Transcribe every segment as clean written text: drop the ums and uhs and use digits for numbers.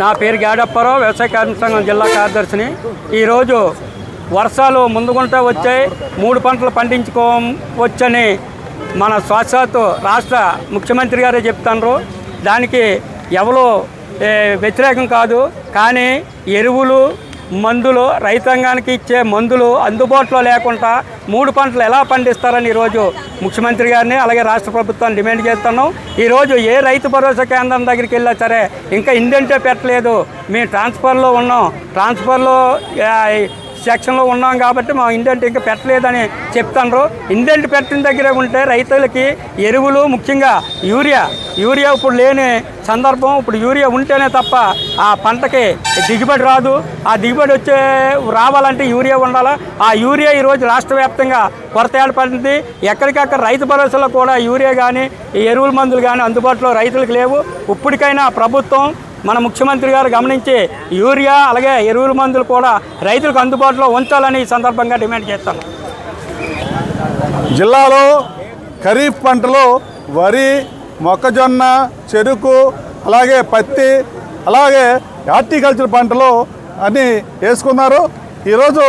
నా పేరు గాడప్పారావు, వ్యవసాయ కార్మిక సంఘం జిల్లా కార్యదర్శిని. ఈరోజు వర్షాలు ముందుగుంటా వచ్చాయి, 3 పంటలు పండించుకోవచ్చని మన సాక్షాత్తు రాష్ట్ర ముఖ్యమంత్రి గారే చెప్తున్నారు. దానికి ఎవరు వ్యతిరేకం కాదు. కానీ ఎరువులు, మందులు, రైతాంగానికి ఇచ్చే మందులు అందుబాటులో లేకుండా 3 పంటలు ఎలా పండిస్తారని ఈరోజు ముఖ్యమంత్రి గారిని అలాగే రాష్ట్ర ప్రభుత్వాన్ని డిమాండ్ చేస్తున్నాం. ఈరోజు ఏ రైతు భరోసా కేంద్రం దగ్గరికి వెళ్ళా సరే ఇంకా ఇండెంటే పెట్టలేదు. మేము ట్రాన్స్ఫర్లో ఉన్నాం, ట్రాన్స్ఫర్లో సెక్షన్లో ఉన్నాం కాబట్టి మా ఇండెంట్ ఇంకా పెట్టలేదని చెప్తున్నారు. ఇండెంట్ పెట్టిన దగ్గరే ఉంటే రైతులకి ఎరువులు, ముఖ్యంగా యూరియా ఇప్పుడు లేని సందర్భం. ఇప్పుడు యూరియా ఉంటేనే తప్ప ఆ పంటకి దిగుబడి రాదు. ఆ దిగుబడి రావాలంటే యూరియా ఉండాలా. ఆ యూరియా ఈరోజు రాష్ట్ర వ్యాప్తంగా కొరత ఏర్పడింది. ఎక్కడికక్కడ రైతు భరోసాలో కూడా యూరియా కానీ ఎరువుల మందులు కానీ అందుబాటులో రైతులకు లేవు. ఇప్పటికైనా ప్రభుత్వం, మన ముఖ్యమంత్రి గారు గమనించి యూరియా అలాగే ఎరువుల మందులు కూడా రైతులకు అందుబాటులో ఉంచాలని ఈ సందర్భంగా డిమాండ్ చేస్తాను. జిల్లాలో ఖరీఫ్ పంటలు వరి, మొక్కజొన్న, చెరుకు, అలాగే పత్తి, అలాగే హార్టికల్చర్ పంటలు అన్నీ వేసుకున్నారు. ఈరోజు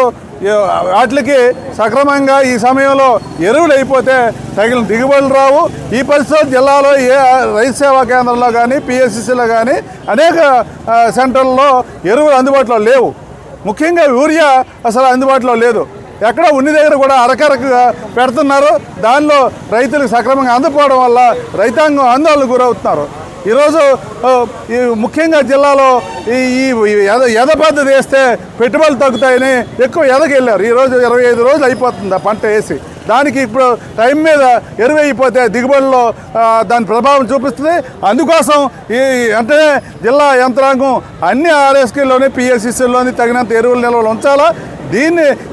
వాటికి సక్రమంగా ఈ సమయంలో ఎరువులు అయిపోతే తగిన దిగుబడులు రావు. ఈ పరిస్థితుల్లో జిల్లాలో ఏ రైతు సేవా కేంద్రంలో కానీ పిఎస్సిసిలో కానీ అనేక సెంటర్లలో ఎరువులు అందుబాటులో లేవు. ముఖ్యంగా యూరియా అసలు అందుబాటులో లేదు. ఎక్కడ ఉన్ని దగ్గర కూడా అరకరకగా పెడుతున్నారు. దానిలో రైతులకు సక్రమంగా అందకపోవడం వల్ల రైతాంగం ఆందోళనకు గురవుతున్నారు. ఈరోజు ముఖ్యంగా జిల్లాలో ఈ ఎద పద్ధతి వేస్తే పెట్టుబడులు తగ్గుతాయని ఎక్కువ ఎదకెళ్ళారు. ఈరోజు 25 రోజులు అయిపోతుంది ఆ పంట వేసి. దానికి ఇప్పుడు టైం మీద ఎరువు అయిపోతే దిగుబడిలో దాని ప్రభావం చూపిస్తుంది. అందుకోసం వెంటనే జిల్లా యంత్రాంగం అన్ని ఆర్ఎస్కేలోని పిఎస్సిసిలోని తగినంత ఎరువుల నిల్వలు ఉంచాలా.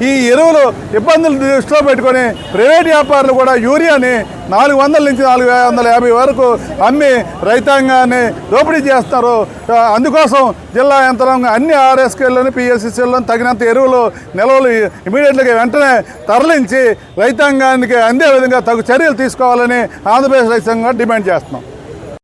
ఈ ఎరువులు ఇబ్బందులు దృష్టిలో పెట్టుకొని ప్రైవేట్ వ్యాపారులు కూడా యూరియాని 400 నుంచి 450 వరకు అమ్మి రైతాంగాన్ని దోపిడీ చేస్తారు. అందుకోసం జిల్లా యంత్రాంగం అన్ని ఆర్ఎస్కేల్లోని పిఎస్సిసిల్లోని తగినంత ఎరువులు నిల్వలు ఇమీడియట్గా వెంటనే తరలించి రైతాంగానికి అందే విధంగా తగు చర్యలు తీసుకోవాలని ఆంధ్రప్రదేశ్ రైతాంగం డిమాండ్ చేస్తున్నాం.